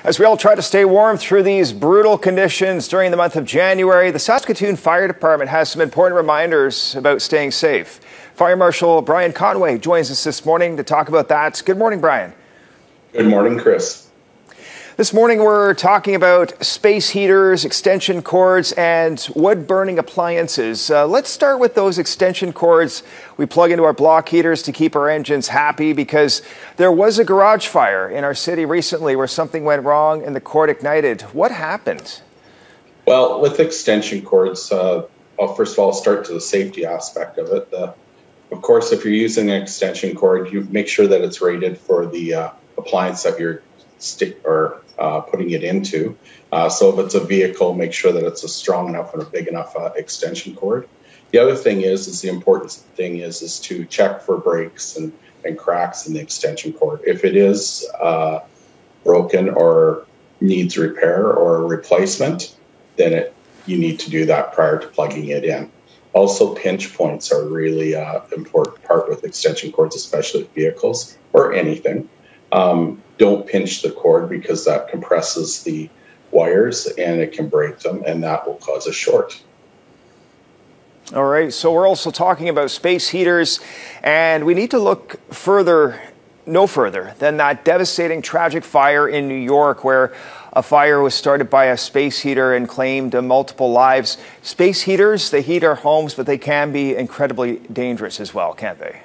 As we all try to stay warm through these brutal conditions during the month of January, the Saskatoon Fire Department has some important reminders about staying safe. Fire Marshal Brian Conway joins us this morning to talk about that. Good morning, Brian. Good morning, Chris. This morning we're talking about space heaters, extension cords, and wood-burning appliances. Let's start with those extension cords we plug into our block heaters to keep our engines happy, because there was a garage fire in our city recently where something went wrong and the cord ignited. What happened? Well, with extension cords, first of all, I'll start to the safety aspect of it. Of course, if you're using an extension cord, you make sure that it's rated for the appliance that you're putting it into. So if it's a vehicle, make sure that it's a strong enough and a big enough extension cord. The other thing is the important thing is to check for breaks and cracks in the extension cord. If it is broken or needs repair or replacement, then you need to do that prior to plugging it in. Also, pinch points are really important part with extension cords, especially with vehicles or anything. Don't pinch the cord, because that compresses the wires and it can break them, and that will cause a short. All right, so we're also talking about space heaters, and we need to look no further than that devastating tragic fire in New York, where a fire was started by a space heater and claimed multiple lives. Space heaters, they heat our homes, but they can be incredibly dangerous as well, can't they?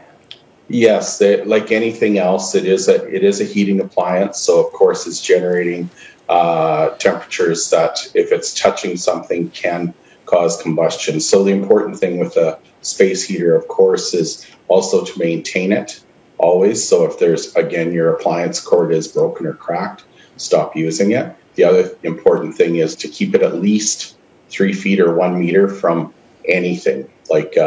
Yes, like anything else, it is a heating appliance. So of course it's generating temperatures that, if it's touching something, can cause combustion. So the important thing with a space heater, of course, is also to maintain it always. So if there's, again, your appliance cord is broken or cracked, stop using it. The other important thing is to keep it at least 3 feet or 1 meter from anything, like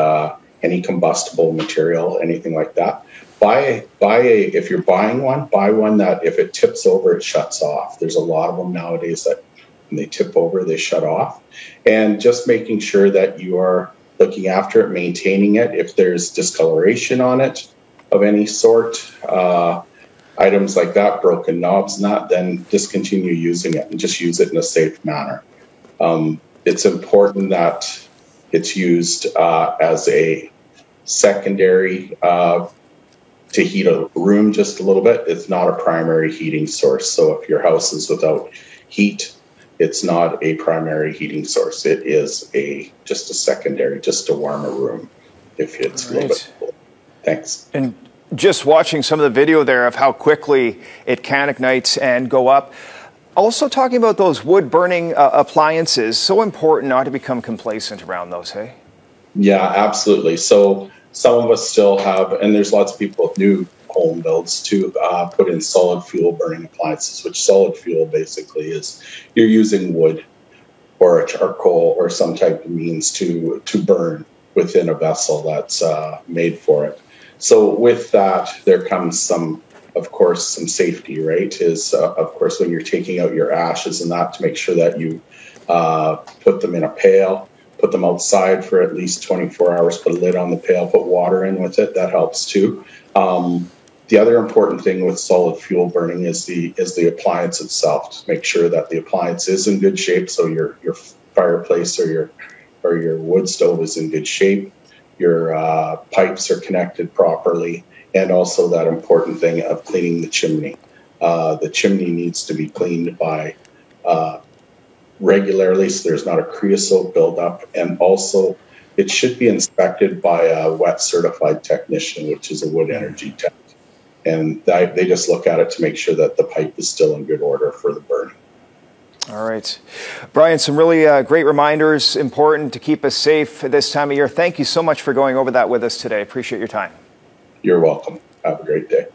any combustible material, anything like that. If you're buying one, buy one that if it tips over, it shuts off. There's a lot of them nowadays that when they tip over, they shut off. And just making sure that you are looking after it, maintaining it. If there's discoloration on it of any sort, items like that, broken knobs, then discontinue using it and just use it in a safe manner. It's important that it's used as a secondary to heat a room just a little bit. It's not a primary heating source. So if your house is without heat, it's not a primary heating source. It is just a secondary, just to warm a room if it's a little bit cold. Thanks. And just watching some of the video there of how quickly it can ignite and go up. Also talking about those wood-burning appliances, so important not to become complacent around those, hey? Yeah, absolutely. So some of us still have, and there's lots of people with new home builds to put in solid fuel burning appliances, which solid fuel basically is you're using wood or a charcoal or some type of means to burn within a vessel that's made for it. So with that, there comes of course, some safety, right? Of course, when you're taking out your ashes and that, to make sure that you put them in a pail, put them outside for at least 24 hours, put a lid on the pail, put water in with it. That helps too. The other important thing with solid fuel burning is the appliance itself. To make sure that the appliance is in good shape, so your fireplace or your wood stove is in good shape, your pipes are connected properly, and also that important thing of cleaning the chimney. The chimney needs to be cleaned by regularly, so there's not a creosote buildup, and also it should be inspected by a wet certified technician, which is a wood energy tech, and they just look at it to make sure that the pipe is still in good order for the burning. All right. Brian, some really great reminders, important to keep us safe this time of year. Thank you so much for going over that with us today. Appreciate your time. You're welcome. Have a great day.